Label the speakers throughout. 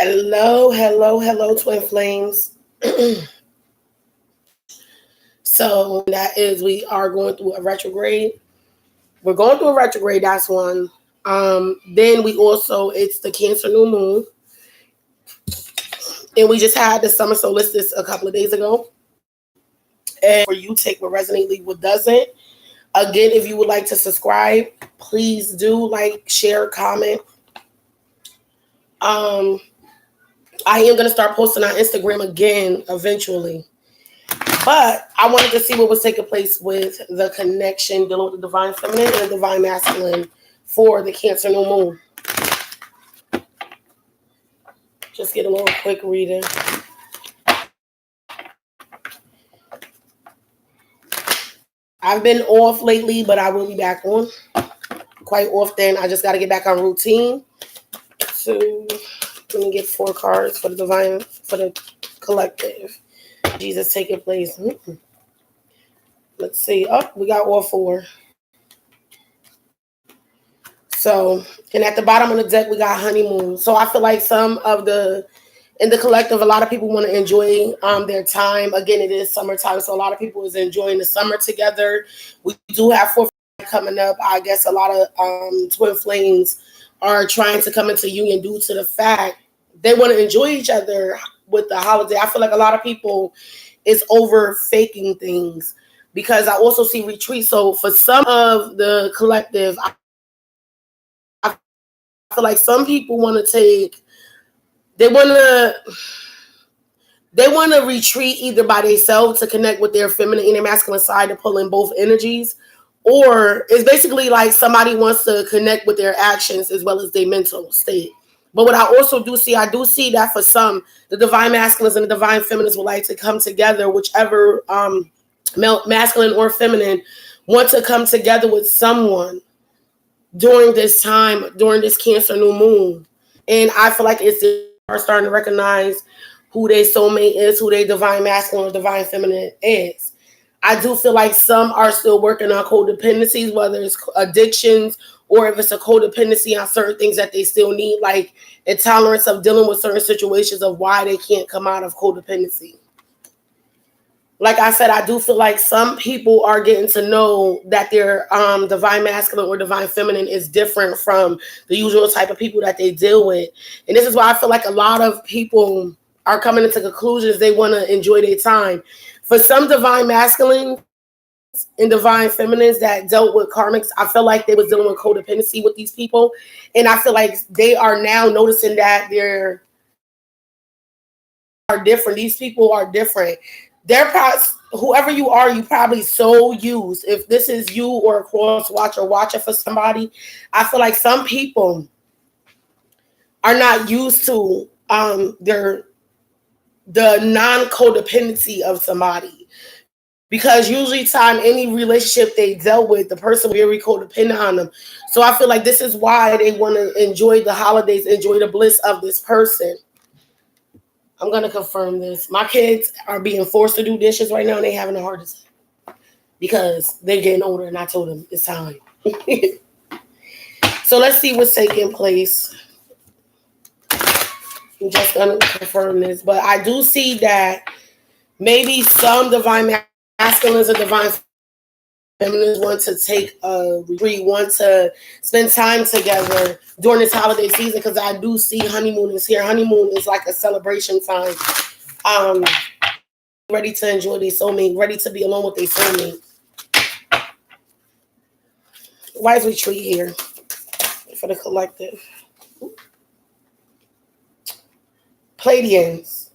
Speaker 1: Hello, twin flames. So that is we are going through a retrograde. We're going through a retrograde, that's one. Then we also it's the Cancer new moon. And we just had the summer solstice a couple of days ago. And for you, take what resonate, leave what doesn't. Again, if you would like to subscribe, please do like, share, comment. I am gonna start posting on Instagram again eventually. But I wanted to see what was taking place with the connection dealing with the divine feminine and the divine masculine for the Cancer new moon. Just get a little quick reading. I've been off lately, but I will be back on quite often. I just got to get back on routine. So let me get 4 cards for the divine, for the collective. Jesus taking place. Let's see. Oh, we got all 4. So, and at the bottom of the deck, we got honeymoon. So I feel like in the collective, a lot of people want to enjoy their time. Again, it is summertime, so a lot of people is enjoying the summer together. We do have 4th coming up. I guess a lot of twin flames are trying to come into union due to the fact they want to enjoy each other with the holiday. I feel like a lot of people is over faking things because I also see retreat. So for some of the collective, I feel like some people want to they want to retreat either by themselves to connect with their feminine and their masculine side to pull in both energies, or it's basically like somebody wants to connect with their actions as well as their mental state. But what I also do see, that for some, the divine masculines and the divine feminines would like to come together, whichever masculine or feminine want to come together with someone during this time, during this Cancer new moon. And I feel like are starting to recognize who their soulmate is, who their divine masculine or divine feminine is. I do feel like some are still working on codependencies, whether it's addictions or if it's a codependency on certain things that they still need, like intolerance of dealing with certain situations of why they can't come out of codependency. Like I said, I do feel like some people are getting to know that their divine masculine or divine feminine is different from the usual type of people that they deal with. And this is why I feel like a lot of people are coming into conclusions they want to enjoy their time. For some divine masculines and divine feminines that dealt with karmics, I feel like they was dealing with codependency with these people. And I feel like they are now noticing that they're different. These people are different. They're probably, whoever you are, you probably so used. If this is you or a cross watcher watching for somebody, I feel like some people are not used to the non-codependency of somebody. Because usually any relationship they dealt with, the person was very codependent on them. So I feel like this is why they want to enjoy the holidays, enjoy the bliss of this person. I'm going to confirm this. My kids are being forced to do dishes right now, and they're having a heart attack because they're getting older, and I told them it's time. So let's see what's taking place. I'm just going to confirm this. But I do see that maybe some divine masculines and divine feminines want to take a retreat, want to spend time together during this holiday season, because I do see honeymoon is here. Honeymoon is like a celebration time. Ready to enjoy their soulmate, ready to be alone with their soulmate. Why is retreat here for the collective? Pleiadians.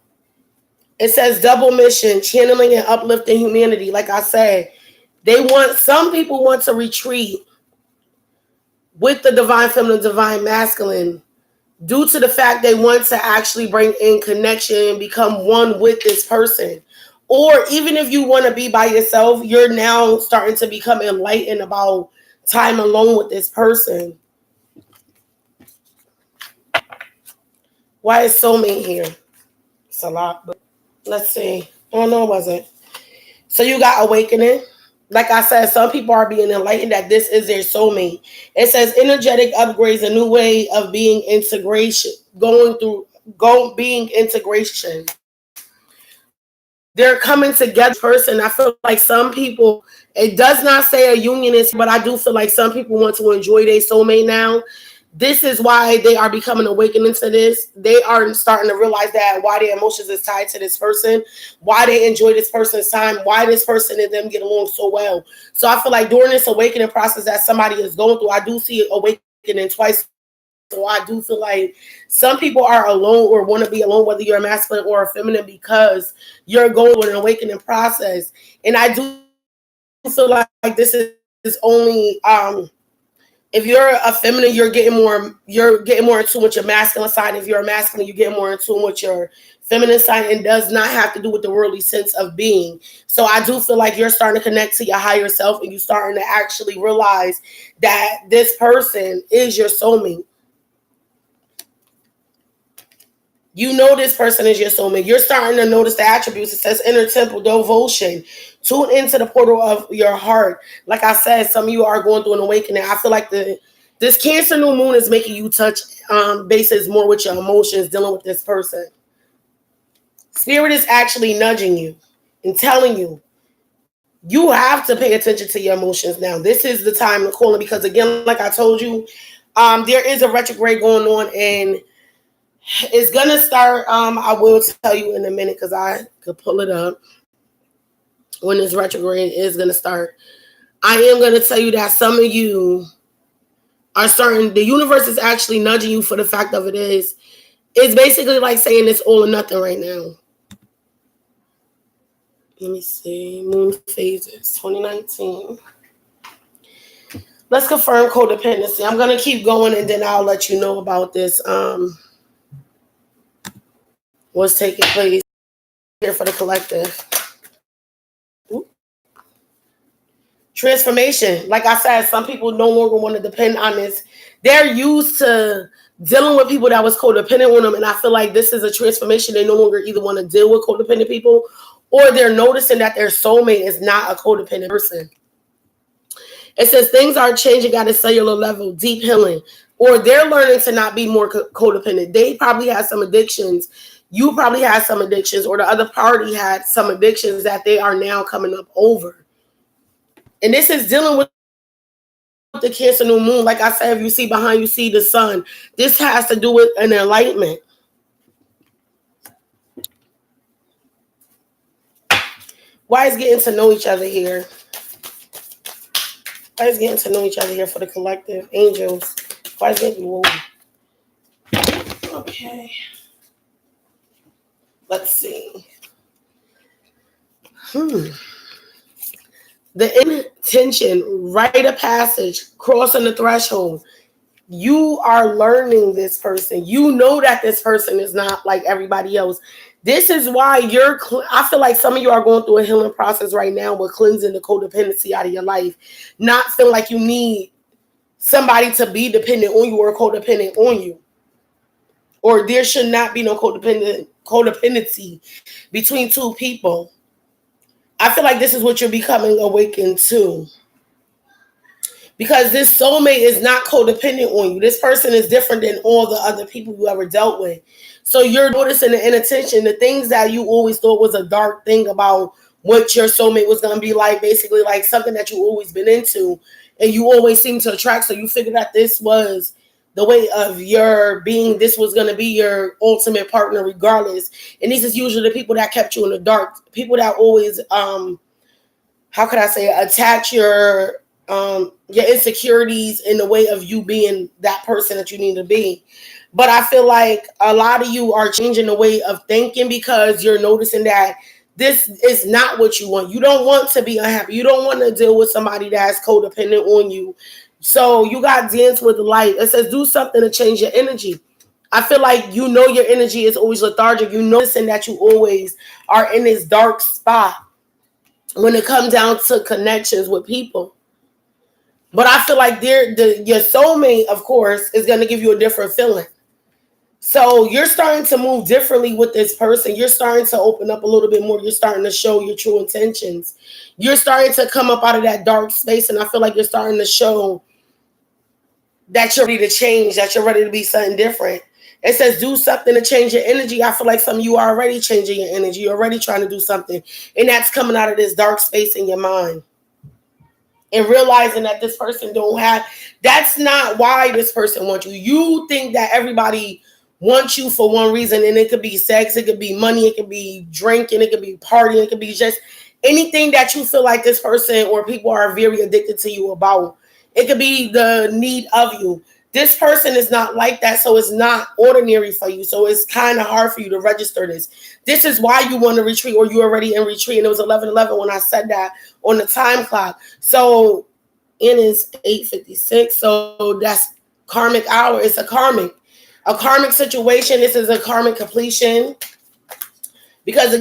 Speaker 1: It says double mission, channeling and uplifting humanity. Like I said, some people want to retreat with the divine feminine, divine masculine, due to the fact they want to actually bring in connection and become one with this person. Or even if you want to be by yourself, you're now starting to become enlightened about time alone with this person. Why is soulmate here? It's a lot, but let's see. Oh, no, it wasn't. So you got awakening. Like I said, some people are being enlightened that this is their soulmate. It says energetic upgrades, a new way of being integration, going through being integration. They're coming together person. I feel like some people, it does not say a union is, but I do feel like some people want to enjoy their soulmate now. This is why they are becoming awakening to this. They are starting to realize that why their emotions is tied to this person, why they enjoy this person's time, why this person and them get along so well. So I feel like during this awakening process that somebody is going through, I do see awakening twice. So I do feel like some people are alone or want to be alone, whether you're a masculine or a feminine, because you're going through an awakening process. And I do feel like this is only if you're a feminine, you're getting more in tune with your masculine side. If you're a masculine, you get more in tune with your feminine side. It does not have to do with the worldly sense of being. So I do feel like you're starting to connect to your higher self, and you're starting to actually realize that this person is your soulmate. You know this person is your soulmate. You're starting to notice the attributes. It says inner temple, devotion. Tune into the portal of your heart. Like I said, some of you are going through an awakening. I feel like this Cancer new moon is making you touch bases more with your emotions, dealing with this person. Spirit is actually nudging you and telling you, you have to pay attention to your emotions now. This is the time to call it, because again, like I told you, there is a retrograde going on, and it's gonna start. I will tell you in a minute because I could pull it up when this retrograde is gonna start. I am gonna tell you that some of you are starting. The universe is actually nudging you for the fact of it is. It's basically like saying it's all or nothing right now. Let me see. Moon phases 2019. Let's confirm codependency. I'm gonna keep going and then I'll let you know about this. What's taking place here for the collective. Ooh. Transformation. Like I said, some people no longer want to depend on this. They're used to dealing with people that was codependent on them, and I feel like this is a transformation. They no longer either want to deal with codependent people, or they're noticing that their soulmate is not a codependent person. It says things are changing at a cellular level, deep healing, or they're learning to not be more codependent. They probably had some addictions. You probably had some addictions, or the other party had some addictions that they are now coming up over. And this is dealing with the Cancer new moon. Like I said, if you see behind you, see the sun. This has to do with an enlightenment. Why is getting to know each other here? Why is getting to know each other here for the collective? Angels. Why is getting whoa. Okay. Let's see. The intention, rite of passage, crossing the threshold. You are learning this person. You know that this person is not like everybody else. This is why I feel like some of you are going through a healing process right now with cleansing the codependency out of your life. Not feeling like you need somebody to be dependent on you or codependent on you. Or there should not be no codependency between two people. I feel like this is what you're becoming awakened to. Because this soulmate is not codependent on you. This person is different than all the other people you ever dealt with. So you're noticing the inattention, the things that you always thought was a dark thing about what your soulmate was going to be like, basically like something that you always been into and you always seem to attract. So you figured that this was the way of your being. This was going to be your ultimate partner regardless. And these is usually the people that kept you in the dark. People that always, how could I say, attach your insecurities in the way of you being that person that you need to be. But I feel like a lot of you are changing the way of thinking because you're noticing that this is not what you want. You don't want to be unhappy. You don't want to deal with somebody that's codependent on you. So you got to dance with the light. It says do something to change your energy. I feel like you know your energy is always lethargic. You noticing that you always are in this dark spot when it comes down to connections with people. But I feel like your soulmate, of course, is going to give you a different feeling. So you're starting to move differently with this person. You're starting to open up a little bit more. You're starting to show your true intentions. You're starting to come up out of that dark space. And I feel like you're starting to show that you're ready to change, that you're ready to be something different. It says do something to change your energy. I feel like some of you are already changing your energy. You're already trying to do something. And that's coming out of this dark space in your mind. And realizing that this person don't have, that's not why this person wants you. You think that everybody wants you for one reason, and it could be sex, it could be money, it could be drinking, it could be partying, it could be just anything that you feel like this person or people are very addicted to you about. It could be the need of you. This person is not like that, so it's not ordinary for you. So it's kind of hard for you to register this. This is why you want to retreat, or you're already in retreat. And it was 11:11 when I said that on the time clock. So it is 8:56. So that's karmic hour. It's a karmic situation. This is a karmic completion. Because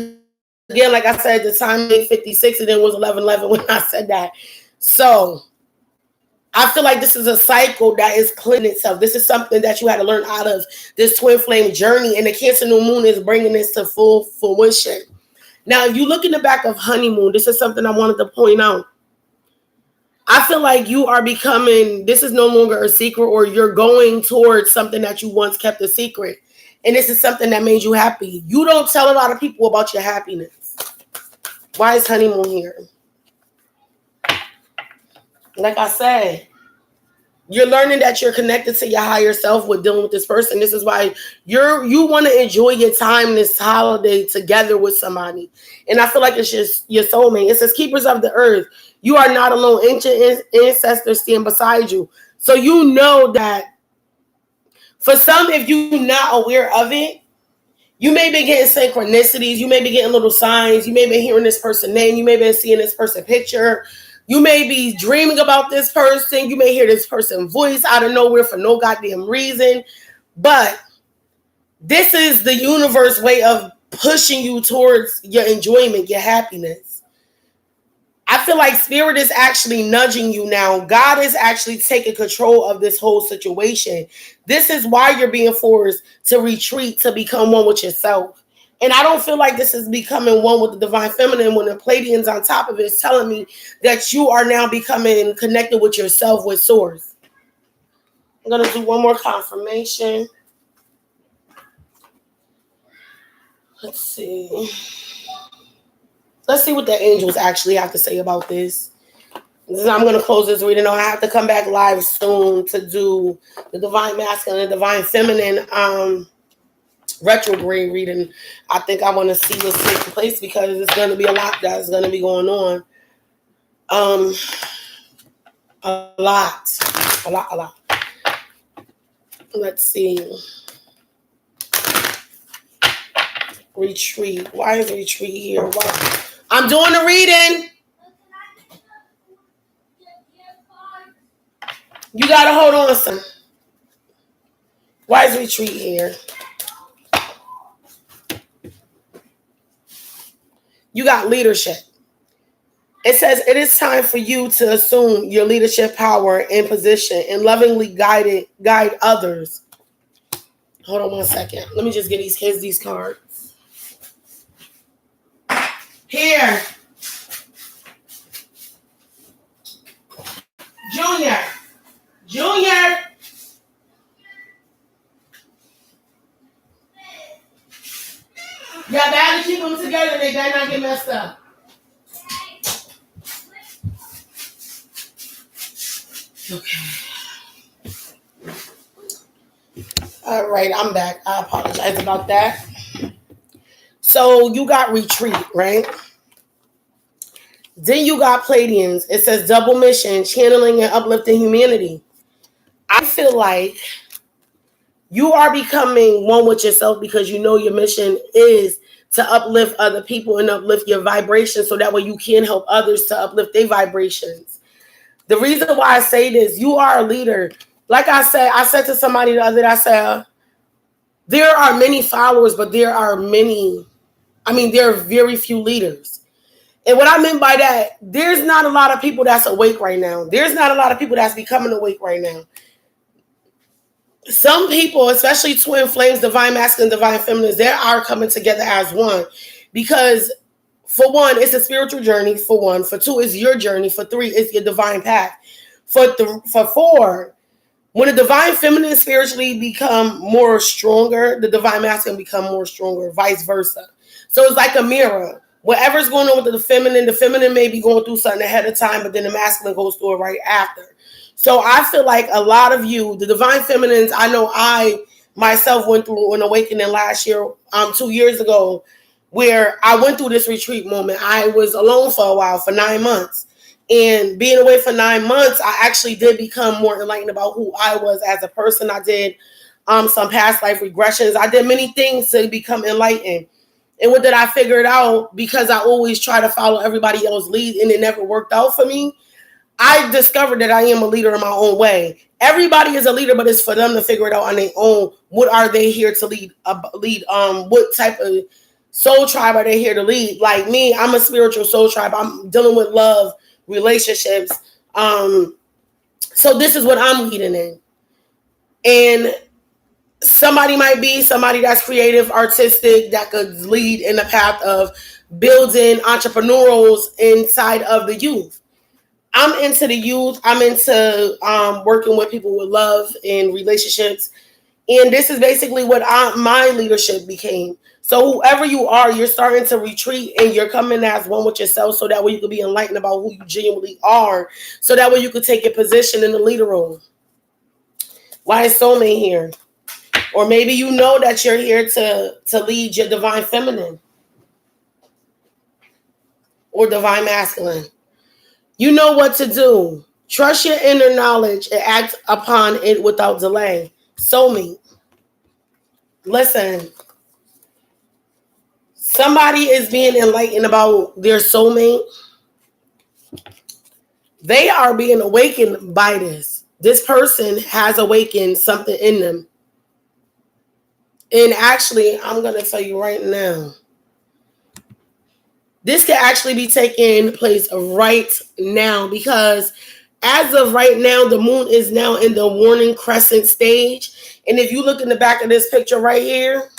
Speaker 1: again, like I said, the time 8:56 and then was 11:11 when I said that. So I feel like this is a cycle that is cleaning itself. This is something that you had to learn out of this twin flame journey. And the Cancer new moon is bringing this to full fruition. Now, if you look in the back of honeymoon, this is something I wanted to point out. I feel like you are becoming, this is no longer a secret, or you're going towards something that you once kept a secret. And this is something that made you happy. You don't tell a lot of people about your happiness. Why is honeymoon here? Like I said, you're learning that you're connected to your higher self with dealing with this person. This is why you want to enjoy your time this holiday together with somebody. And I feel like it's just your soulmate. It says, keepers of the earth, you are not alone. Ancient ancestors stand beside you. So you know that for some, if you're not aware of it, you may be getting synchronicities. You may be getting little signs. You may be hearing this person's name. You may be seeing this person's picture. You may be dreaming about this person. You may hear this person's voice out of nowhere for no goddamn reason. But this is the universe way of pushing you towards your enjoyment, your happiness. I feel like spirit is actually nudging you now. God is actually taking control of this whole situation. This is why you're being forced to retreat, to become one with yourself. And I don't feel like this is becoming one with the divine feminine when the Pleiadians on top of it is telling me that you are now becoming connected with yourself, with source. I'm going to do one more confirmation. Let's see. Let's see what the angels actually have to say about this. I'm going to close this reading. I have to come back live soon to do the divine masculine and divine feminine retrograde reading. I think I want to see what's taking place because it's going to be a lot that's going to be going on. A lot. Let's see. Retreat. Why is retreat here? Why? I'm doing the reading. You got to hold on, son. Why is retreat here? You got leadership. It says it is time for you to assume your leadership power and position and lovingly guide others. Hold on one second. Let me just get these kids these cards. Here. Junior. Yeah, better keep them together. They better not get messed up. Okay. All right, I'm back. I apologize about that. So you got retreat, right? Then you got Pleiadians. It says double mission, channeling and uplifting humanity. I feel like you are becoming one with yourself because you know your mission is to uplift other people and uplift your vibrations so that way you can help others to uplift their vibrations. The reason why I say this, you are a leader. Like I said to somebody the other day, I said, there are many followers, but there are very few leaders. And what I meant by that, there's not a lot of people that's awake right now. There's not a lot of people that's becoming awake right now. Some people, especially twin flames, divine masculine, divine feminine, they are coming together as one. Because for one, it's a spiritual journey, for one. For two, it's your journey. For three, it's your divine path. For four, When the divine feminine spiritually become more stronger, the divine masculine become more stronger, vice versa. So it's like a mirror. Whatever's going on with the feminine may be going through something ahead of time, but then the masculine goes through it right after. So I feel like a lot of you, the divine feminines, I know I myself went through an awakening last year, 2 years ago, where I went through this retreat moment. I was alone for a while, for 9 months. And being away for 9 months, I actually did become more enlightened about who I was as a person. I did some past life regressions. I did many things to become enlightened. And what did I figure it out? Because I always try to follow everybody else's lead and it never worked out for me. I discovered that I am a leader in my own way. Everybody is a leader, but it's for them to figure it out on their own. What are they here to lead? What type of soul tribe are they here to lead? Like me, I'm a spiritual soul tribe. I'm dealing with love, relationships. So this is what I'm leading in. And somebody might be somebody that's creative, artistic, that could lead in the path of building entrepreneurials inside of the youth. I'm into the youth. I'm into working with people with love and relationships. And this is basically what my leadership became. So whoever you are, you're starting to retreat and you're coming as one with yourself so that way you can be enlightened about who you genuinely are. So that way you can take your position in the leader role. Why is soulmate here? Or maybe you know that you're here to lead your divine feminine or divine masculine. You know what to do. Trust your inner knowledge and act upon it without delay. Soulmate. Listen. Somebody is being enlightened about their soulmate. They are being awakened by this. This person has awakened something in them. And actually, I'm going to tell you right now. This can actually be taking place right now because as of right now, the moon is now in the warning crescent stage. And if you look in the back of this picture right here,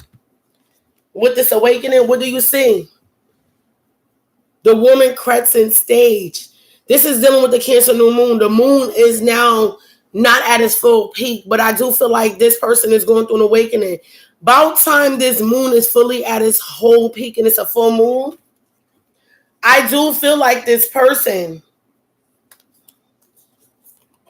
Speaker 1: with this awakening, what do you see? The warning crescent stage. This is dealing with the Cancer new moon. The moon is now not at its full peak, but I do feel like this person is going through an awakening. About time this moon is fully at its whole peak and it's a full moon, I do feel like this person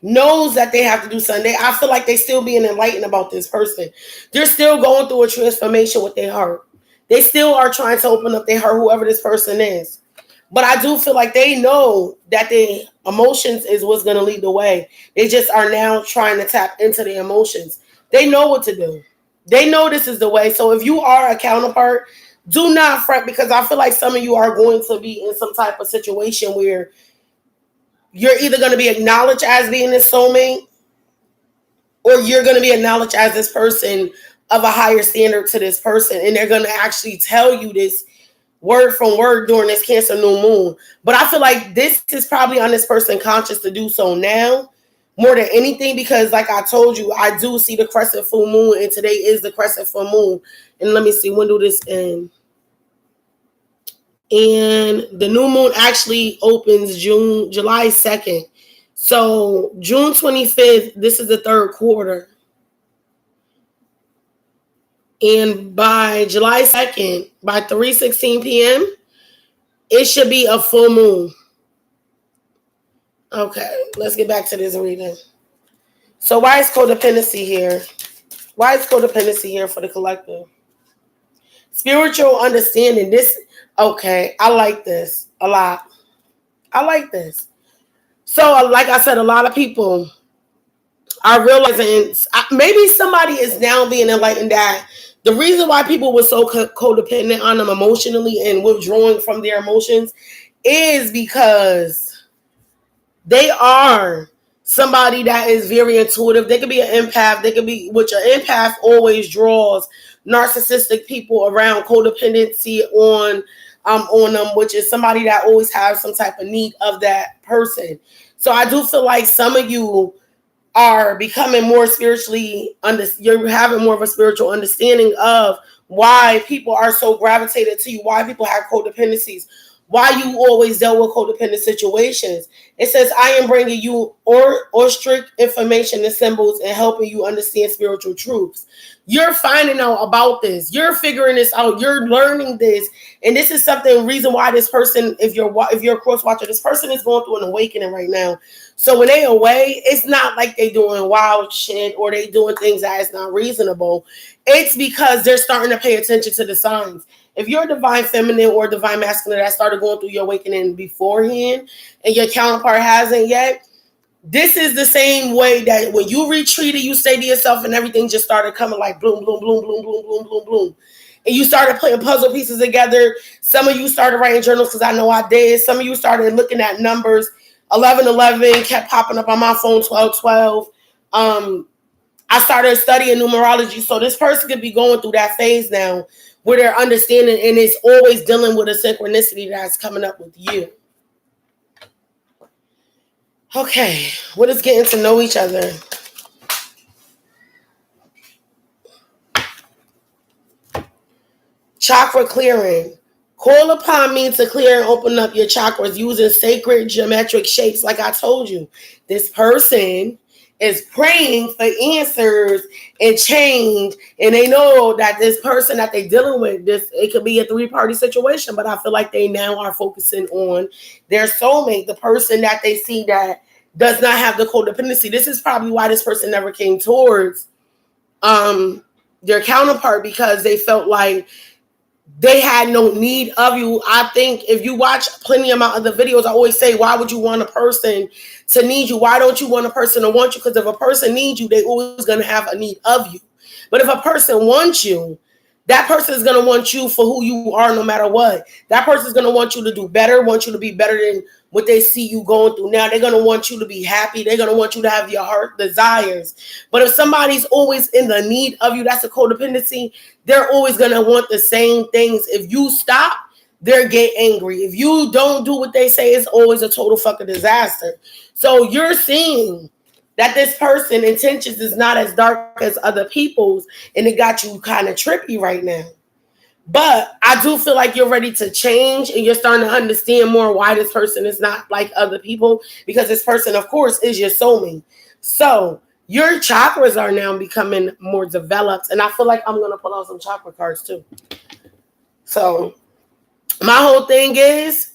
Speaker 1: knows that they have to do something. I feel like they still being enlightened about this person. They're still going through a transformation with their heart. They still are trying to open up their heart, whoever this person is. But I do feel like they know that their emotions is what's going to lead the way. They just are now trying to tap into their emotions. They know what to do. They know this is the way. So if you are a counterpart, do not fret because I feel like some of you are going to be in some type of situation where you're either going to be acknowledged as being this soulmate or you're going to be acknowledged as this person of a higher standard to this person. And they're going to actually tell you this word from word during this Cancer new moon. But I feel like this is probably on this person conscious to do so now more than anything because like I told you, I do see the crescent full moon and today is the crescent full moon. And let me see, when do this end? And the new moon actually opens July 2nd. So June 25th, this is the third quarter. And by July 2nd, by 3:16 p.m., it should be a full moon. Okay, let's get back to this reading. So why is codependency here? Why is codependency here for the collective? Spiritual understanding. Okay, I like this a lot. I like this. So, like I said, a lot of people are realizing, maybe somebody is now being enlightened that the reason why people were so codependent on them emotionally and withdrawing from their emotions is because they are somebody that is very intuitive. They could be an empath. They could be, which an empath always draws narcissistic people around, codependency on them, which is somebody that always has some type of need of that person. So I do feel like some of you are becoming more spiritually, you're having more of a spiritual understanding of why people are so gravitated to you, why people have codependencies, why you always dealt with codependent situations. It says, I am bringing you or strict information and symbols and helping you understand spiritual truths. You're finding out about this. You're figuring this out. You're learning this. And this is something, reason why this person, if you're a cross watcher, this person is going through an awakening right now. So when they away, it's not like they doing wild shit or they doing things that is not reasonable. It's because they're starting to pay attention to the signs. If you're a divine feminine or divine masculine that started going through your awakening beforehand and your counterpart hasn't yet, this is the same way that when you retreated, you say to yourself and everything just started coming like bloom, bloom, bloom, bloom, bloom, bloom, bloom, bloom. And you started putting puzzle pieces together. Some of you started writing journals because I know I did. Some of you started looking at numbers. 1111 kept popping up on my phone, 1212. I started studying numerology. So this person could be going through that phase now where they're understanding and it's always dealing with a synchronicity that's coming up with you. Okay, what is getting to know each other? Chakra clearing. Call upon me to clear and open up your chakras using sacred geometric shapes. Like I told you, this person is praying for answers and change. And they know that this person that they're dealing with, it could be a 3-party situation, but I feel like they now are focusing on their soulmate, the person that they see that does not have the codependency. This is probably why this person never came towards their counterpart, because they felt like they had no need of you. I think if you watch plenty amount of the videos, I always say, why would you want a person to need you? Why don't you want a person to want you? Because if a person needs you, they always going to have a need of you. But if a person wants you, that person is going to want you for who you are no matter what. That person is going to want you to do better, want you to be better than what they see you going through now. They're going to want you to be happy. They're going to want you to have your heart desires. But if somebody's always in the need of you, that's a codependency. They're always going to want the same things. If you stop, they're get angry. If you don't do what they say, it's always a total fucking disaster. So you're seeing that this person intentions is not as dark as other people's, and it got you kind of trippy right now. But I do feel like you're ready to change and you're starting to understand more why this person is not like other people, because this person, of course, is your soulmate. So your chakras are now becoming more developed, and I feel like I'm going to pull out some chakra cards too. So my whole thing is,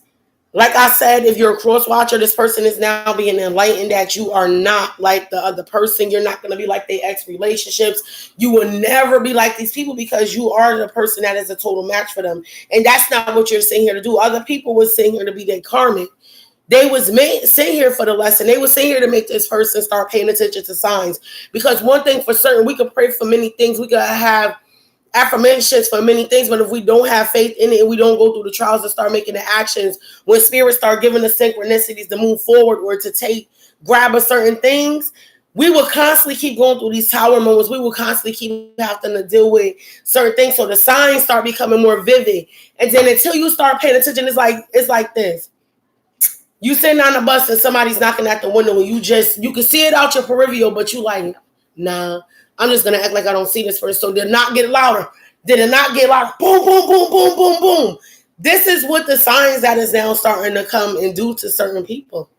Speaker 1: like I said, if you're a cross watcher, this person is now being enlightened that you are not like the other person. You're not going to be like their ex relationships. You will never be like these people because you are the person that is a total match for them. And that's not what you're sitting here to do. Other people were sitting here to be their karmic. They was sitting here for the lesson. They were sitting here to make this person start paying attention to signs. Because one thing for certain, we could pray for many things. We could have affirmations for many things, but if we don't have faith in it and we don't go through the trials and start making the actions, when spirits start giving us synchronicities to move forward or to grab a certain things, we will constantly keep going through these tower moments. We will constantly keep having to deal with certain things. So the signs start becoming more vivid. And then until you start paying attention, it's like this. You sitting on the bus and somebody's knocking at the window and you can see it out your peripheral, but you like, nah, I'm just going to act like I don't see this first. So did not get louder. Did it not get louder? Boom, boom, boom, boom, boom, boom. This is what the signs that is now starting to come and do to certain people.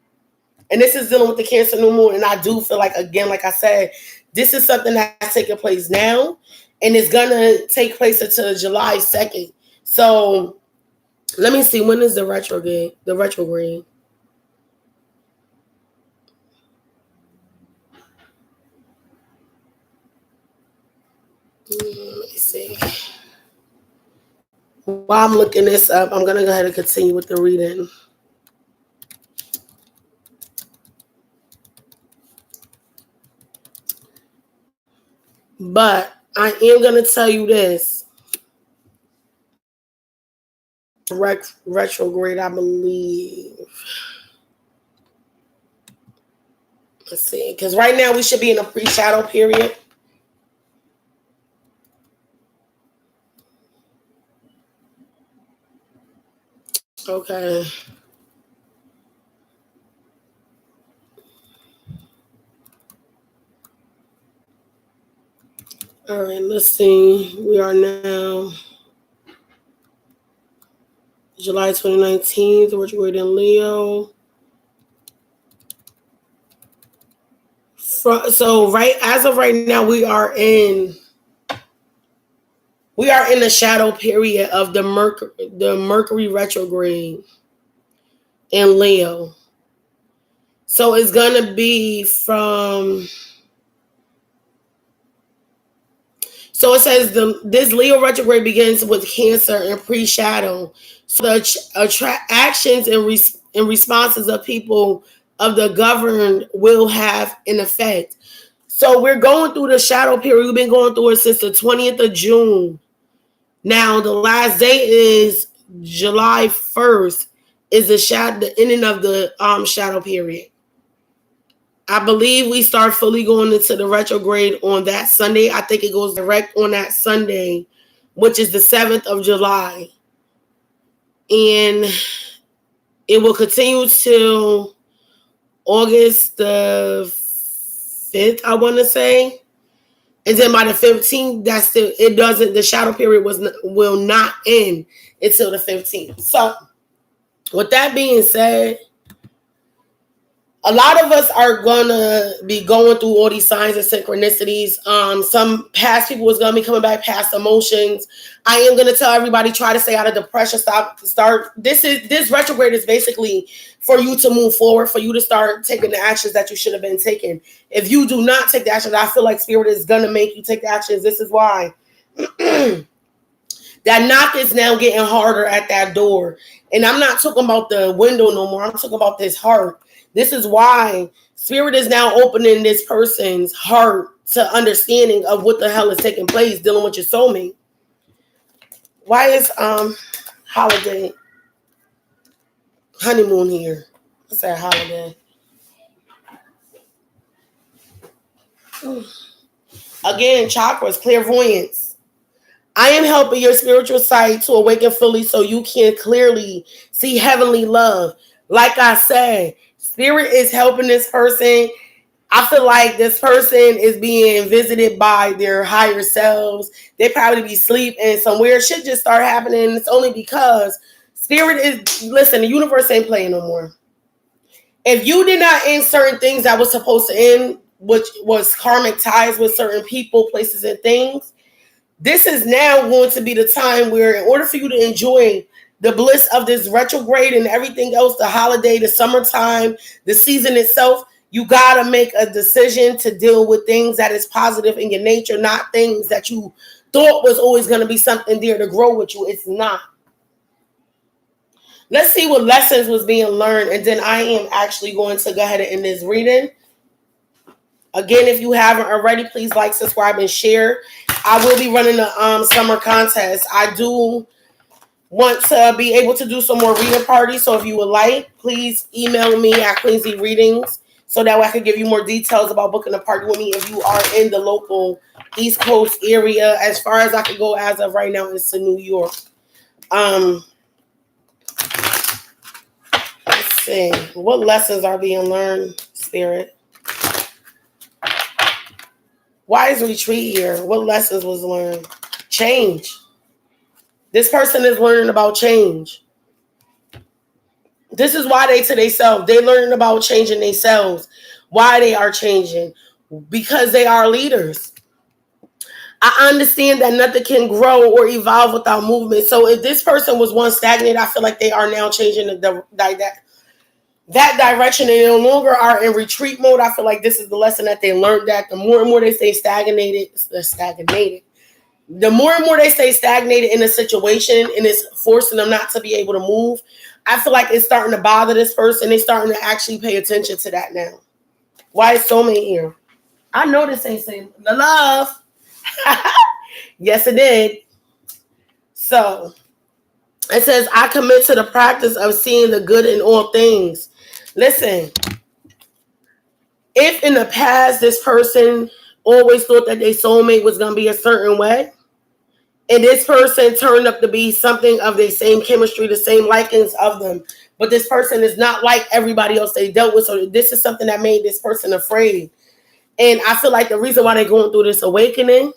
Speaker 1: And this is dealing with the Cancer New Moon. And I do feel like, again, like I said, this is something that's taking place now. And it's going to take place until July 2nd. So let me see. When is the retrograde? Let me see. While I'm looking this up, I'm going to go ahead and continue with the reading. But I am going to tell you this. Retrograde, I believe. Let's see. Because right now we should be in a pre-shadow period. Okay. All right, let's see. We are now July 2019, the retrograde in Leo. So right as of right now, we are in the shadow period of the Mercury retrograde in Leo. So it's gonna be from. So it says this Leo retrograde begins with Cancer and pre-shadow. So the actions and responses of people of the governed will have an effect. So we're going through the shadow period. We've been going through it since the 20th of June. Now the last day is July 1st. Is the ending of the shadow period. I believe we start fully going into the retrograde on that Sunday. I think it goes direct on that Sunday, which is the 7th of July. And it will continue till August the 5th, I want to say. And then by the 15th, the shadow period will not end until the 15th. So with that being said, a lot of us are gonna be going through all these signs and synchronicities. Some past people is gonna be coming back, past emotions. I am gonna tell everybody, try to stay out of depression. Start. This retrograde is basically for you to move forward, for you to start taking the actions that you should have been taking. If you do not take the actions, I feel like Spirit is gonna make you take the actions. This is why. That knock is now getting harder at that door, and I'm not talking about the window no more. I'm talking about this heart. This is why Spirit is now opening this person's heart to understanding of what the hell is taking place, dealing with your soulmate. Why is holiday honeymoon here? I said holiday. Again, chakras, clairvoyance. I am helping your spiritual sight to awaken fully so you can clearly see heavenly love. Like I said, Spirit is helping this person. I feel like this person is being visited by their higher selves. They probably be asleep and some weird shit just start happening. It's only because Spirit is, listen, the universe ain't playing no more. If you did not end certain things that was supposed to end, which was karmic ties with certain people, places, and things, this is now going to be the time where in order for you to enjoy the bliss of this retrograde and everything else, the holiday, the summertime, the season itself, you got to make a decision to deal with things that is positive in your nature, not things that you thought was always going to be something there to grow with you. It's not. Let's see what lessons was being learned, and then I am actually going to go ahead and end this reading. Again, if you haven't already, please like, subscribe, and share. I will be running a summer contest. I do want to be able to do some more reading parties. So if you would like, please email me at Queensy Readings so that way I can give you more details about booking a party with me if you are in the local East Coast area. As far as I can go as of right now is to New York. Let's see. What lessons are being learned, Spirit? Why is retreat here? What lessons was learned? Change. This person is learning about change. This is why they to themselves. They learning about changing themselves. Why they are changing? Because they are leaders. I understand that nothing can grow or evolve without movement. So if this person was once stagnant, I feel like they are now changing that direction. They no longer are in retreat mode. I feel like this is the lesson that they learned, that the more and more they stay stagnated. The more and more they stay stagnated in a situation and it's forcing them not to be able to move, I feel like it's starting to bother this person. They're starting to actually pay attention to that now. Why is soulmate here? I know this ain't saying the love. Yes, it did. So it says, I commit to the practice of seeing the good in all things. Listen, if in the past this person always thought that their soulmate was going to be a certain way, and this person turned up to be something of the same chemistry, the same likings of them, but this person is not like everybody else they dealt with, so this is something that made this person afraid. And I feel like the reason why they're going through this awakening,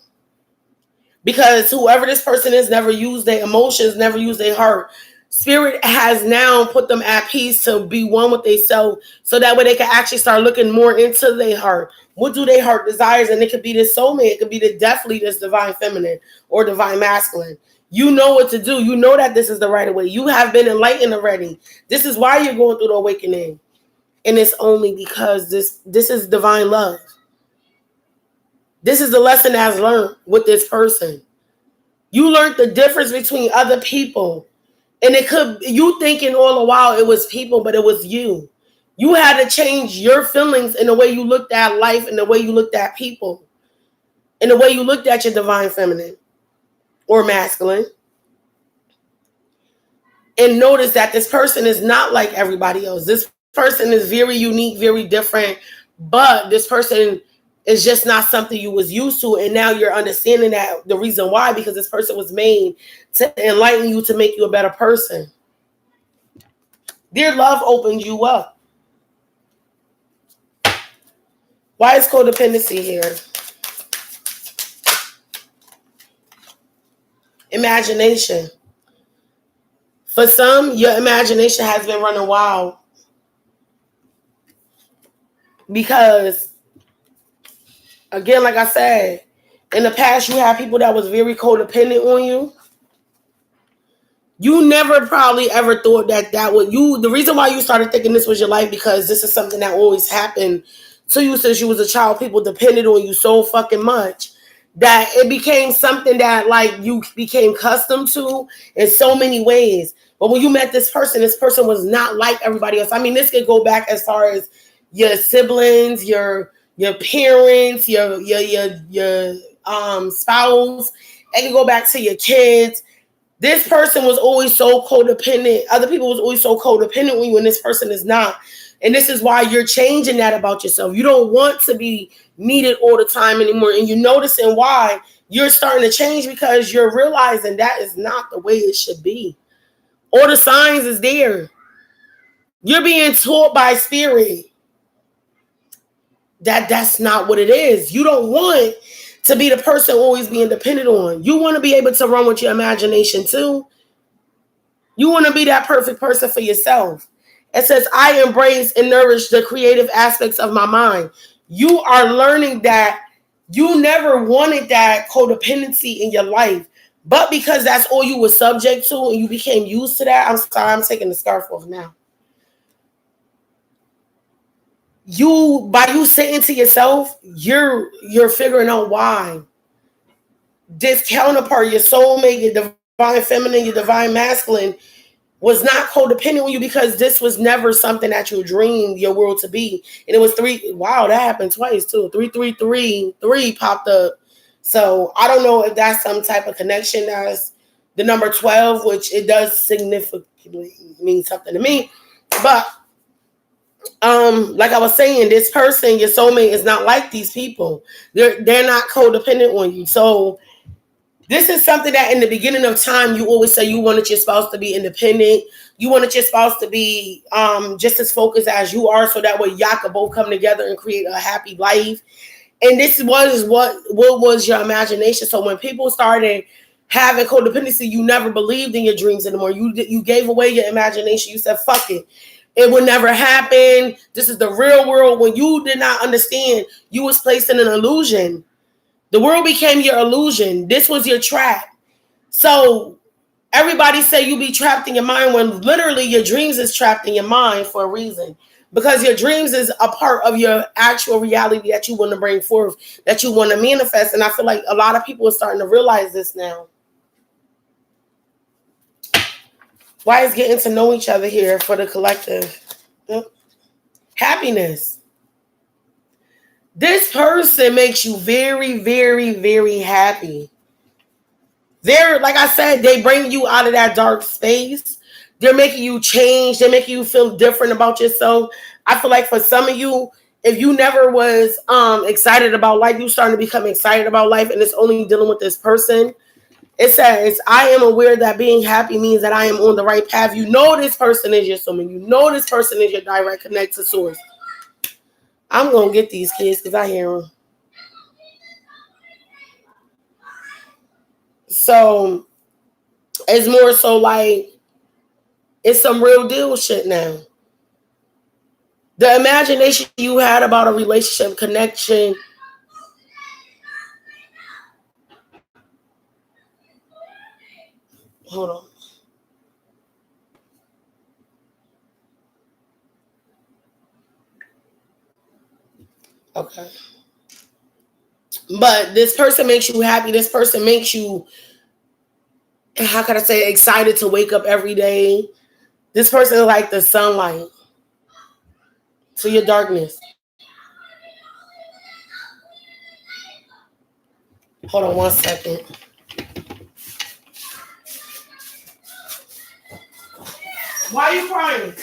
Speaker 1: because whoever this person is never used their emotions, never used their heart. Spirit has now put them at peace to be one with themselves, so that way they can actually start looking more into their heart, What do their heart desires? And it could be this soulmate. It could be definitely this divine feminine or divine masculine. You know what to do. You know that this is the right way. You have been enlightened already. This is why you're going through the awakening. And it's only because this is divine love. This is the lesson that's learned with this person. You learned the difference between other people. And it could, you thinking all the while it was people, but it was you. You had to change your feelings in the way you looked at life and the way you looked at people. And the way you looked at your divine feminine or masculine. And notice that this person is not like everybody else. This person is very unique, very different. But this person is just not something you was used to. And now you're understanding that the reason why, because this person was made to enlighten you, to make you a better person. Their love opened you up. Why is codependency here? Imagination. For some, your imagination has been running wild. Because, again, like I said, in the past, you had people that was very codependent on you. You never probably ever thought that would you. The reason why you started thinking this was your life, because this is something that always happened to you since you was a child. People depended on you so fucking much that it became something that like you became accustomed to in so many ways. But when you met this person was not like everybody else. I mean, this could go back as far as your siblings, your parents, your spouse. It can go back to your kids. This person was always so codependent. Other people was always so codependent on you, and this person is not. And this is why you're changing that about yourself. You don't want to be needed all the time anymore. And you're noticing why you're starting to change, because you're realizing that is not the way it should be. All the signs is there. You're being taught by spirit that that's not what it is. You don't want to be the person always being dependent on. You want to be able to run with your imagination too. You want to be that perfect person for yourself. It says, I embrace and nourish the creative aspects of my mind. You are learning that you never wanted that codependency in your life. But because that's all you were subject to and you became used to that, I'm sorry, I'm taking the scarf off now. By you saying to yourself, you're figuring out why this counterpart, your soulmate, your divine feminine, your divine masculine, was not codependent on you, because this was never something that you dreamed your world to be. And it was 3. Wow, that happened twice too. 3 popped up. So I don't know if that's some type of connection. That's the number 12, which it does significantly mean something to me. But like I was saying, this person, your soulmate, is not like these people. They're not codependent on you. So this is something that in the beginning of time, you always say you wanted your spouse to be independent. You wanted your spouse to be just as focused as you are, so that way y'all could both come together and create a happy life. And this was what was your imagination. So when people started having codependency, you never believed in your dreams anymore. You gave away your imagination. You said, fuck it. It would never happen. This is the real world. When you did not understand, you was placed in an illusion. The world became your illusion. This was your trap. So everybody say you be trapped in your mind, when literally your dreams is trapped in your mind for a reason. Because your dreams is a part of your actual reality that you want to bring forth, that you want to manifest. And I feel like a lot of people are starting to realize this now. Why is getting to know each other here for the collective? Happiness. This person makes you very, very, very happy. They're, like I said, they bring you out of that dark space. They're making you change. They're making you feel different about yourself. I feel like for some of you, if you never was excited about life, you starting to become excited about life, and it's only dealing with this person. It says, I am aware that being happy means that I am on the right path. You know this person is your soulmate. You know this person is your direct connect to source. I'm going to get these kids because I hear them. So it's more so like it's some real deal shit now. The imagination you had about a relationship connection. Hold on. Okay. But this person makes you happy. This person makes you, how can I say, excited to wake up every day. This person is like the sunlight to your darkness. Hold on 1 second. Why are you crying?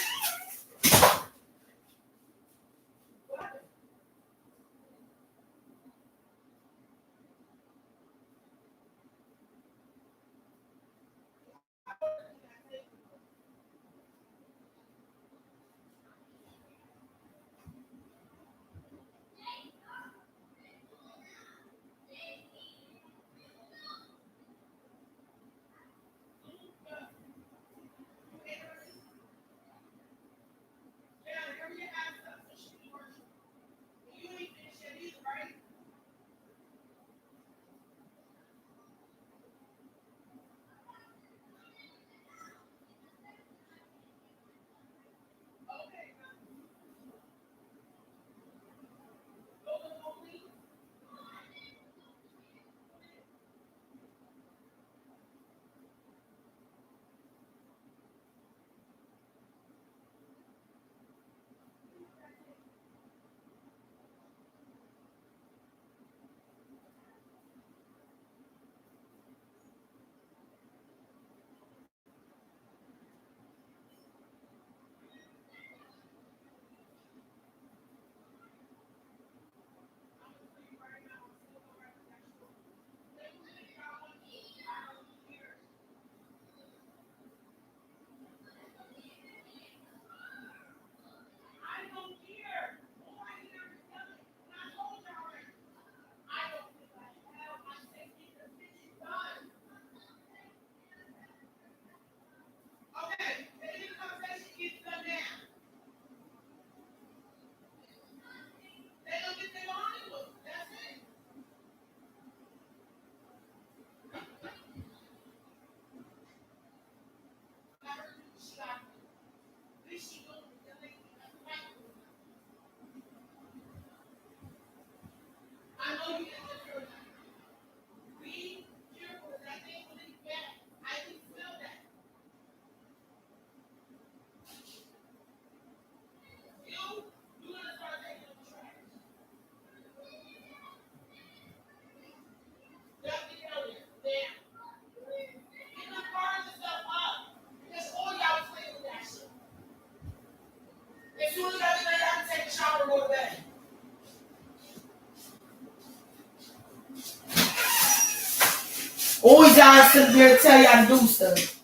Speaker 1: Always y'all sit there and tell y'all to do stuff.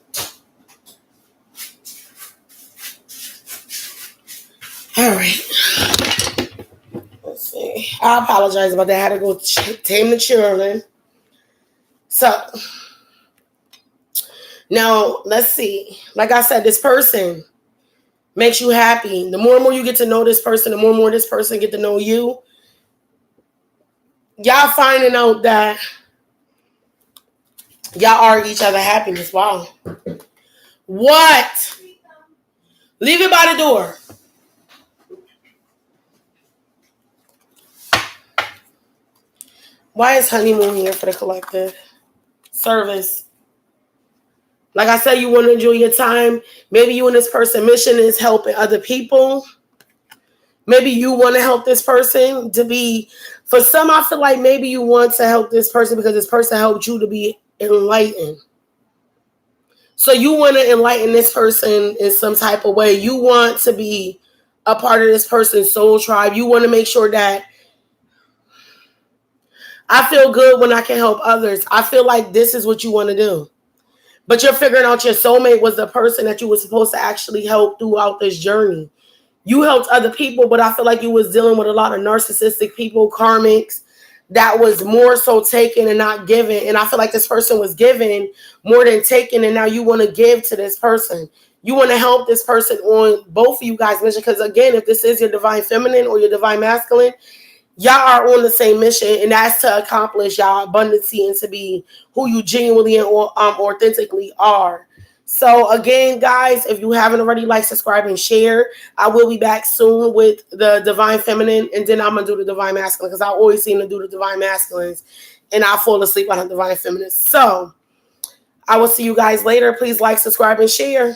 Speaker 1: All right. Let's see. I apologize about that. I had to go tame the children. So now let's see. Like I said, this person makes you happy. The more and more you get to know this person, the more and more this person get to know you. Y'all finding out that y'all are each other happiness. Wow. What? Leave it by the door. Why is honeymoon here for the collective? Service. Like I said, you want to enjoy your time. Maybe you and this person mission is helping other people. Maybe you want to help this person to be, for some, I feel like maybe you want to help this person because this person helped you to be enlightened. So you want to enlighten this person in some type of way. You want to be a part of this person's soul tribe. You want to make sure that I feel good when I can help others. I feel like this is what you want to do. But you're figuring out your soulmate was the person that you were supposed to actually help throughout this journey. You helped other people, but I feel like you was dealing with a lot of narcissistic people, karmics, that was more so taken and not given. And I feel like this person was given more than taken, and now you want to give to this person. You want to help this person on both of you guys' mission. Because again, if this is your divine feminine or your divine masculine, y'all are on the same mission, and that's to accomplish y'all abundancy and to be who you genuinely and authentically are. So again, guys, if you haven't already, like, subscribe, and share. I will be back soon with the divine feminine, and then I'm gonna do the divine masculine, because I always seem to do the divine masculines and I fall asleep on the divine feminine. So I will see you guys later. Please like, subscribe, and share.